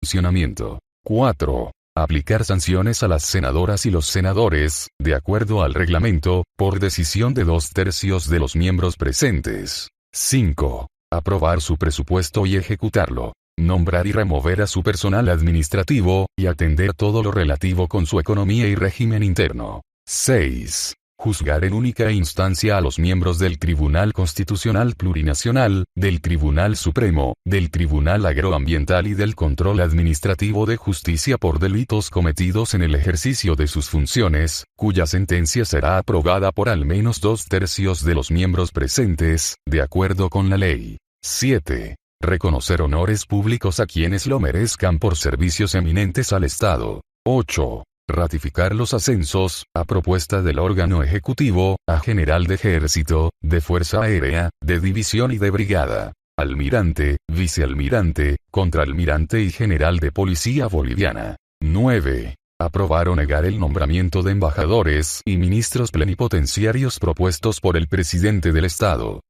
Funcionamiento. 4. Aplicar sanciones a las senadoras y los senadores, de acuerdo al reglamento, por decisión de 2/3 de los miembros presentes. 5. Aprobar su presupuesto y ejecutarlo. Nombrar y remover a su personal administrativo, y atender todo lo relativo con su economía y régimen interno. 6. Juzgar en única instancia a los miembros del Tribunal Constitucional Plurinacional, del Tribunal Supremo, del Tribunal Agroambiental y del Control Administrativo de Justicia por delitos cometidos en el ejercicio de sus funciones, cuya sentencia será aprobada por al menos 2/3 de los miembros presentes, de acuerdo con la ley. 7. Reconocer honores públicos a quienes lo merezcan por servicios eminentes al Estado. 8. Ratificar los ascensos, a propuesta del órgano ejecutivo, a general de ejército, de fuerza aérea, de división y de brigada, almirante, vicealmirante, contraalmirante y general de policía boliviana. 9. Aprobar o negar el nombramiento de embajadores y ministros plenipotenciarios propuestos por el presidente del Estado.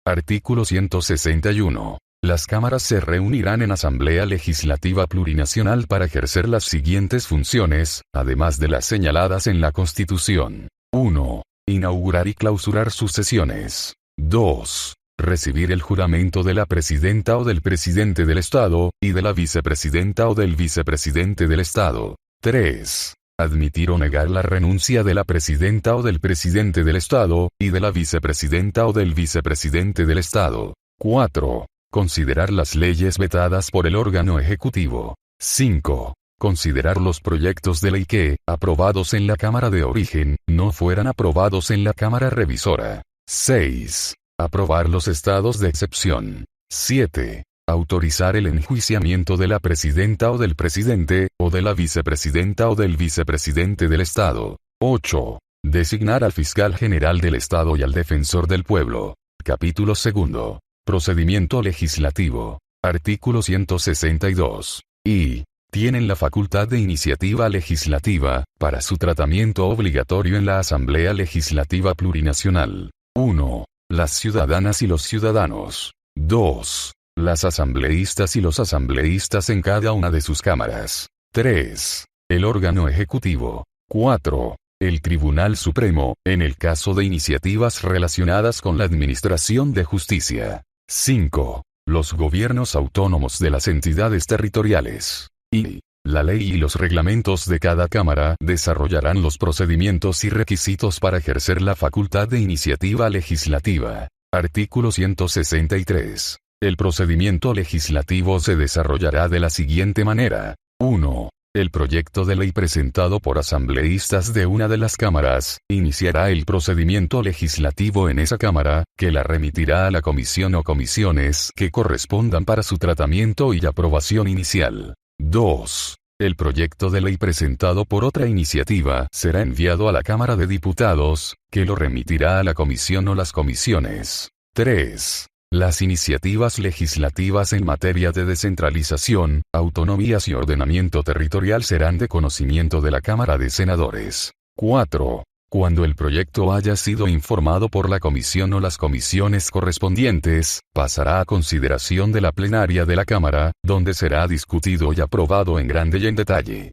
Artículo 161. Las cámaras se reunirán en Asamblea Legislativa Plurinacional para ejercer las siguientes funciones, además de las señaladas en la Constitución. 1. Inaugurar y clausurar sus sesiones. 2. Recibir el juramento de la Presidenta o del Presidente del Estado, y de la Vicepresidenta o del Vicepresidente del Estado. 3. Admitir o negar la renuncia de la Presidenta o del Presidente del Estado, y de la Vicepresidenta o del Vicepresidente del Estado. 4. Considerar las leyes vetadas por el órgano ejecutivo. 5. Considerar los proyectos de ley que, aprobados en la Cámara de origen, no fueran aprobados en la Cámara revisora. 6. Aprobar los estados de excepción. 7. Autorizar el enjuiciamiento de la Presidenta o del Presidente, o de la Vicepresidenta o del Vicepresidente del Estado. 8. Designar al Fiscal General del Estado y al Defensor del Pueblo. Capítulo 2. Procedimiento legislativo. Artículo 162. Y tienen la facultad de iniciativa legislativa, para su tratamiento obligatorio en la Asamblea Legislativa Plurinacional. 1. Las ciudadanas y los ciudadanos. 2. Las asambleístas y los asambleístas en cada una de sus cámaras. 3. El órgano ejecutivo. 4. El Tribunal Supremo, en el caso de iniciativas relacionadas con la administración de justicia. 5. Los gobiernos autónomos de las entidades territoriales. Y la ley y los reglamentos de cada cámara desarrollarán los procedimientos y requisitos para ejercer la facultad de iniciativa legislativa. Artículo 163. El procedimiento legislativo se desarrollará de la siguiente manera. 1. El proyecto de ley presentado por asambleístas de una de las cámaras, iniciará el procedimiento legislativo en esa cámara, que la remitirá a la comisión o comisiones que correspondan para su tratamiento y aprobación inicial. 2. El proyecto de ley presentado por otra iniciativa será enviado a la Cámara de Diputados, que lo remitirá a la comisión o las comisiones. 3. Las iniciativas legislativas en materia de descentralización, autonomías y ordenamiento territorial serán de conocimiento de la Cámara de Senadores. 4. Cuando el proyecto haya sido informado por la comisión o las comisiones correspondientes, pasará a consideración de la plenaria de la Cámara, donde será discutido y aprobado en grande y en detalle.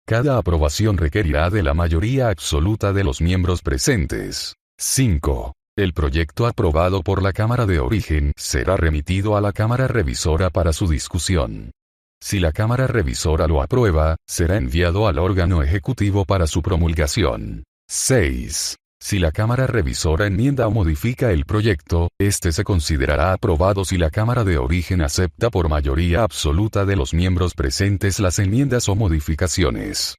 Cada aprobación requerirá de la mayoría absoluta de los miembros presentes. 5. El proyecto aprobado por la Cámara de origen será remitido a la Cámara revisora para su discusión. Si la Cámara revisora lo aprueba, será enviado al órgano ejecutivo para su promulgación. 6. Si la Cámara revisora enmienda o modifica el proyecto, este se considerará aprobado si la Cámara de origen acepta por mayoría absoluta de los miembros presentes las enmiendas o modificaciones.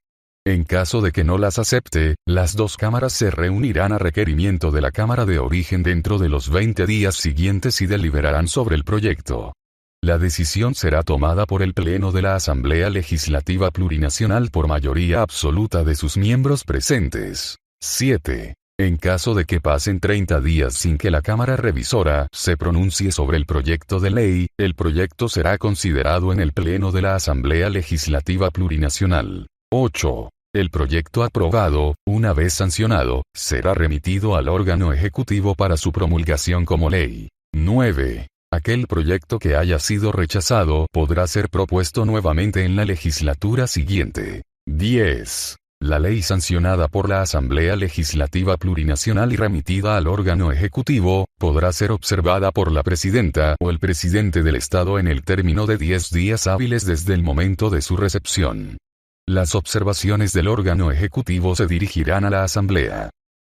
En caso de que no las acepte, las dos cámaras se reunirán a requerimiento de la Cámara de origen dentro de los 20 días siguientes y deliberarán sobre el proyecto. La decisión será tomada por el Pleno de la Asamblea Legislativa Plurinacional por mayoría absoluta de sus miembros presentes. 7. En caso de que pasen 30 días sin que la Cámara revisora se pronuncie sobre el proyecto de ley, el proyecto será considerado en el Pleno de la Asamblea Legislativa Plurinacional. 8. El proyecto aprobado, una vez sancionado, será remitido al órgano ejecutivo para su promulgación como ley. 9. Aquel proyecto que haya sido rechazado podrá ser propuesto nuevamente en la legislatura siguiente. 10. La ley sancionada por la Asamblea Legislativa Plurinacional y remitida al órgano ejecutivo, podrá ser observada por la Presidenta o el Presidente del Estado en el término de 10 días hábiles desde el momento de su recepción. Las observaciones del órgano ejecutivo se dirigirán a la Asamblea.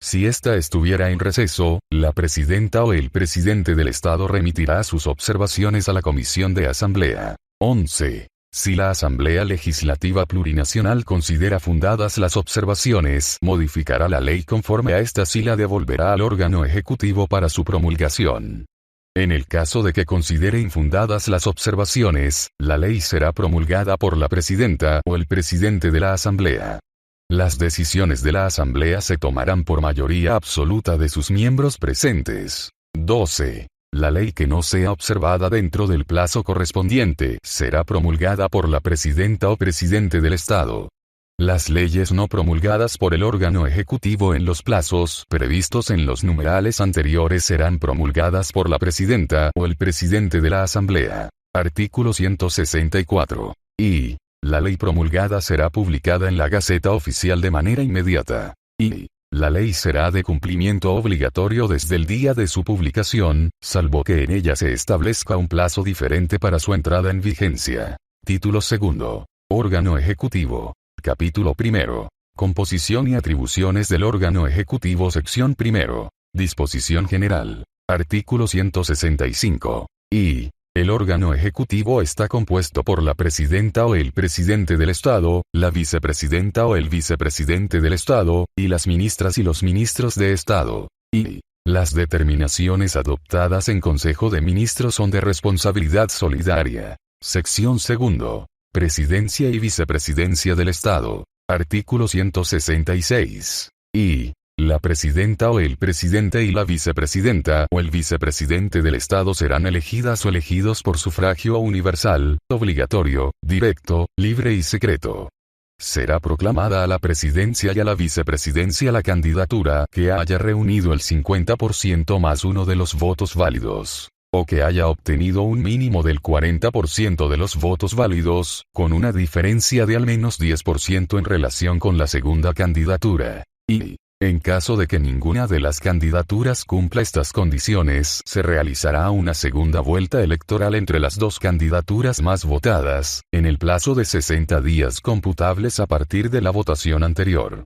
Si ésta estuviera en receso, la Presidenta o el Presidente del Estado remitirá sus observaciones a la Comisión de Asamblea. 11. Si la Asamblea Legislativa Plurinacional considera fundadas las observaciones, modificará la ley conforme a estas y la devolverá al órgano ejecutivo para su promulgación. En el caso de que considere infundadas las observaciones, la ley será promulgada por la Presidenta o el Presidente de la Asamblea. Las decisiones de la Asamblea se tomarán por mayoría absoluta de sus miembros presentes. 12. La ley que no sea observada dentro del plazo correspondiente será promulgada por la Presidenta o Presidente del Estado. Las leyes no promulgadas por el órgano ejecutivo en los plazos previstos en los numerales anteriores serán promulgadas por la Presidenta o el Presidente de la Asamblea. Artículo 164. Y la ley promulgada será publicada en la Gaceta Oficial de manera inmediata. Y la ley será de cumplimiento obligatorio desde el día de su publicación, salvo que en ella se establezca un plazo diferente para su entrada en vigencia. Título segundo. Órgano Ejecutivo. Capítulo primero. Composición y atribuciones del órgano ejecutivo. Sección primero. Disposición general. Artículo 165. Y el órgano ejecutivo está compuesto por la Presidenta o el Presidente del Estado, la Vicepresidenta o el Vicepresidente del Estado, y las ministras y los ministros de Estado. Y las determinaciones adoptadas en Consejo de Ministros son de responsabilidad solidaria. Sección segundo. Presidencia y Vicepresidencia del Estado. Artículo 166. Y la Presidenta o el Presidente y la Vicepresidenta o el Vicepresidente del Estado serán elegidas o elegidos por sufragio universal, obligatorio, directo, libre y secreto. Será proclamada a la Presidencia y a la Vicepresidencia la candidatura que haya reunido el 50% más uno de los votos válidos, o que haya obtenido un mínimo del 40% de los votos válidos, con una diferencia de al menos 10% en relación con la segunda candidatura. Y en caso de que ninguna de las candidaturas cumpla estas condiciones, se realizará una segunda vuelta electoral entre las dos candidaturas más votadas, en el plazo de 60 días computables a partir de la votación anterior.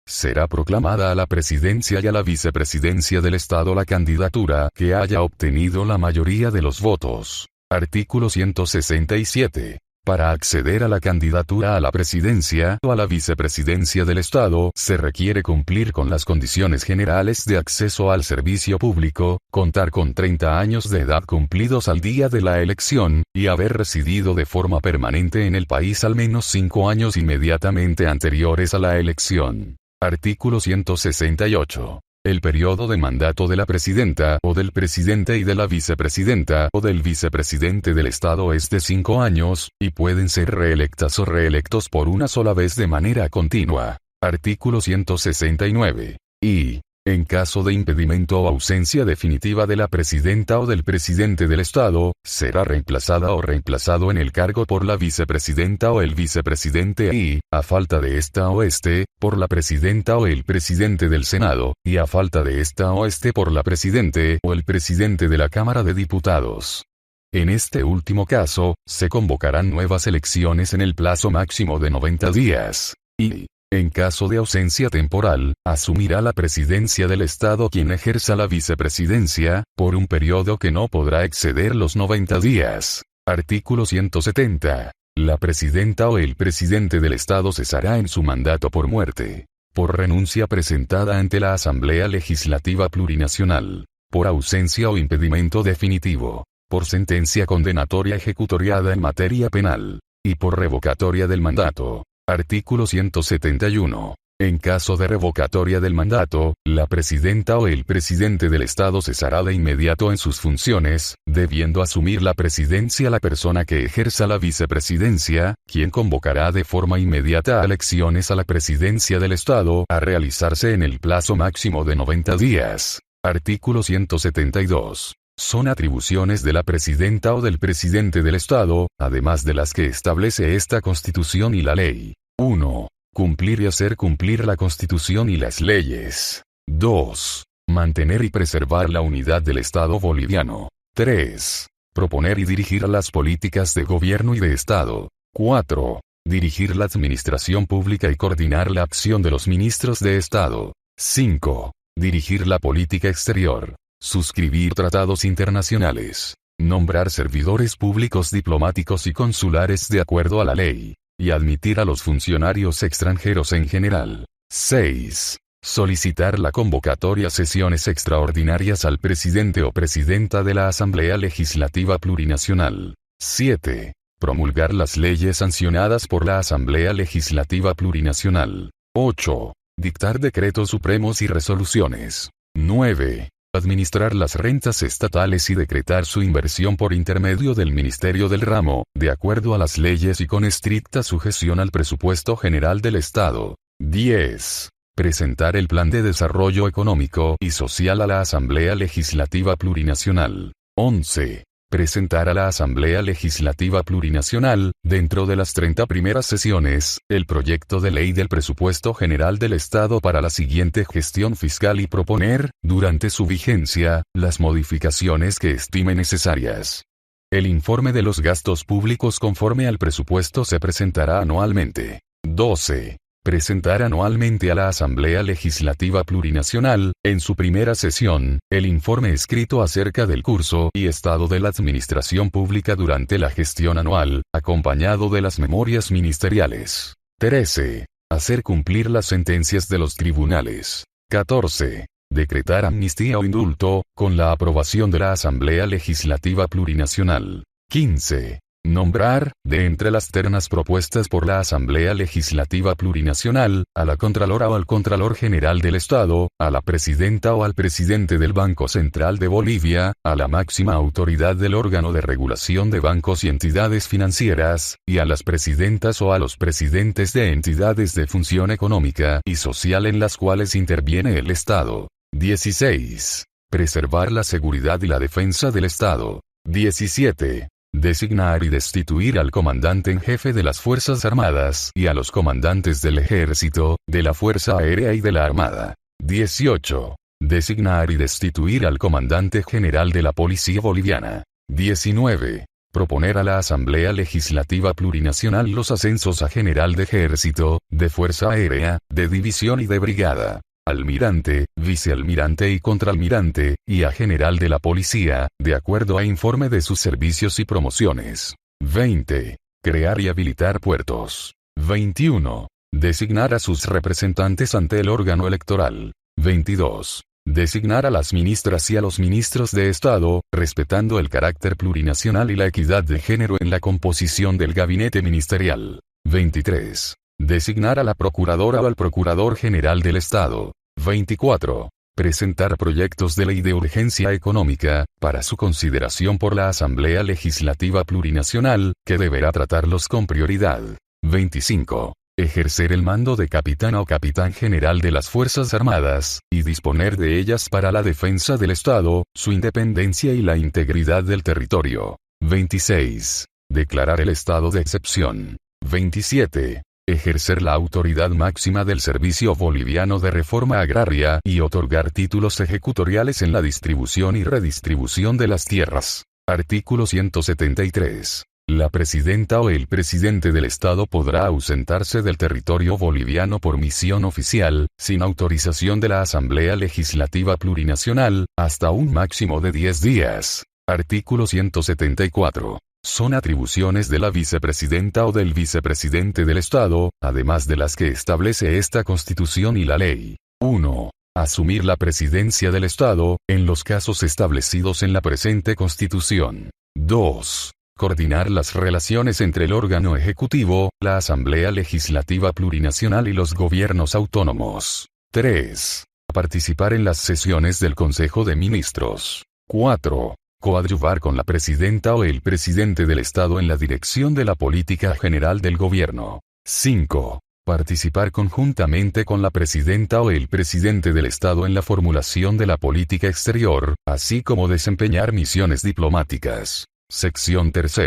Será proclamada a la Presidencia y a la Vicepresidencia del Estado la candidatura que haya obtenido la mayoría de los votos. Artículo 167. Para acceder a la candidatura a la Presidencia o a la Vicepresidencia del Estado, se requiere cumplir con las condiciones generales de acceso al servicio público, contar con 30 años de edad cumplidos al día de la elección, y haber residido de forma permanente en el país al menos 5 años inmediatamente anteriores a la elección. Artículo 168. El periodo de mandato de la Presidenta o del Presidente y de la Vicepresidenta o del Vicepresidente del Estado es de 5 años, y pueden ser reelectas o reelectos por una sola vez de manera continua. Artículo 169. Y en caso de impedimento o ausencia definitiva de la Presidenta o del Presidente del Estado, será reemplazada o reemplazado en el cargo por la Vicepresidenta o el Vicepresidente y, a falta de esta o este, por la Presidenta o el Presidente del Senado, y a falta de esta o este por la Presidente o el Presidente de la Cámara de Diputados. En este último caso, se convocarán nuevas elecciones en el plazo máximo de 90 días. Y en caso de ausencia temporal, asumirá la Presidencia del Estado quien ejerza la Vicepresidencia, por un periodo que no podrá exceder los 90 días. Artículo 170. La Presidenta o el Presidente del Estado cesará en su mandato por muerte, por renuncia presentada ante la Asamblea Legislativa Plurinacional, por ausencia o impedimento definitivo, por sentencia condenatoria ejecutoriada en materia penal, y por revocatoria del mandato. Artículo 171. En caso de revocatoria del mandato, la Presidenta o el Presidente del Estado cesará de inmediato en sus funciones, debiendo asumir la presidencia la persona que ejerza la vicepresidencia, quien convocará de forma inmediata a elecciones a la Presidencia del Estado a realizarse en el plazo máximo de 90 días. Artículo 172. Son atribuciones de la presidenta o del presidente del Estado, además de las que establece esta Constitución y la ley. 1. Cumplir y hacer cumplir la Constitución y las leyes. 2. Mantener y preservar la unidad del Estado boliviano. 3. Proponer y dirigir las políticas de gobierno y de Estado. 4. Dirigir la administración pública y coordinar la acción de los ministros de Estado. 5. Dirigir la política exterior. Suscribir tratados internacionales. Nombrar servidores públicos diplomáticos y consulares de acuerdo a la ley. Y admitir a los funcionarios extranjeros en general. 6. Solicitar la convocatoria a sesiones extraordinarias al presidente o presidenta de la Asamblea Legislativa Plurinacional. 7. Promulgar las leyes sancionadas por la Asamblea Legislativa Plurinacional. 8. Dictar decretos supremos y resoluciones. 9. Administrar las rentas estatales y decretar su inversión por intermedio del Ministerio del Ramo, de acuerdo a las leyes y con estricta sujeción al presupuesto general del Estado. 10. Presentar el Plan de Desarrollo Económico y Social a la Asamblea Legislativa Plurinacional. 11. Presentar a la Asamblea Legislativa Plurinacional, dentro de las 30 primeras sesiones, el proyecto de ley del presupuesto general del Estado para la siguiente gestión fiscal y proponer, durante su vigencia, las modificaciones que estime necesarias. El informe de los gastos públicos conforme al presupuesto se presentará anualmente. 12. Presentar anualmente a la Asamblea Legislativa Plurinacional, en su primera sesión, el informe escrito acerca del curso y estado de la administración pública durante la gestión anual, acompañado de las memorias ministeriales. 13. Hacer cumplir las sentencias de los tribunales. 14. Decretar amnistía o indulto, con la aprobación de la Asamblea Legislativa Plurinacional. 15. Nombrar, de entre las ternas propuestas por la Asamblea Legislativa Plurinacional, a la Contralora o al Contralor General del Estado, a la Presidenta o al Presidente del Banco Central de Bolivia, a la máxima autoridad del órgano de regulación de bancos y entidades financieras, y a las presidentas o a los presidentes de entidades de función económica y social en las cuales interviene el Estado. 16. Preservar la seguridad y la defensa del Estado. 17. Designar y destituir al comandante en jefe de las Fuerzas Armadas y a los comandantes del Ejército, de la Fuerza Aérea y de la Armada. 18. Designar y destituir al comandante general de la Policía Boliviana. 19. Proponer a la Asamblea Legislativa Plurinacional los ascensos a general de Ejército, de Fuerza Aérea, de División y de Brigada, almirante, vicealmirante y contraalmirante, y a general de la policía, de acuerdo a informe de sus servicios y promociones. 20. Crear y habilitar puertos. 21. Designar a sus representantes ante el órgano electoral. 22. Designar a las ministras y a los ministros de Estado, respetando el carácter plurinacional y la equidad de género en la composición del gabinete ministerial. 23. Designar a la Procuradora o al Procurador General del Estado. 24. Presentar proyectos de ley de urgencia económica, para su consideración por la Asamblea Legislativa Plurinacional, que deberá tratarlos con prioridad. 25. Ejercer el mando de capitán o capitán general de las Fuerzas Armadas, y disponer de ellas para la defensa del Estado, su independencia y la integridad del territorio. 26. Declarar el estado de excepción. 27. Ejercer la autoridad máxima del Servicio Boliviano de Reforma Agraria y otorgar títulos ejecutoriales en la distribución y redistribución de las tierras. Artículo 173. La presidenta o el presidente del Estado podrá ausentarse del territorio boliviano por misión oficial, sin autorización de la Asamblea Legislativa Plurinacional, hasta un máximo de 10 días. Artículo 174. Son atribuciones de la vicepresidenta o del vicepresidente del Estado, además de las que establece esta Constitución y la ley. 1. Asumir la presidencia del Estado, en los casos establecidos en la presente Constitución. 2. Coordinar las relaciones entre el órgano ejecutivo, la Asamblea Legislativa Plurinacional y los gobiernos autónomos. 3. Participar en las sesiones del Consejo de Ministros. 4. Coadyuvar con la presidenta o el presidente del Estado en la dirección de la política general del gobierno. 5. Participar conjuntamente con la presidenta o el presidente del Estado en la formulación de la política exterior, así como desempeñar misiones diplomáticas. Sección 3.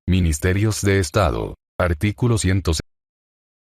Ministerios de Estado. Artículo 106.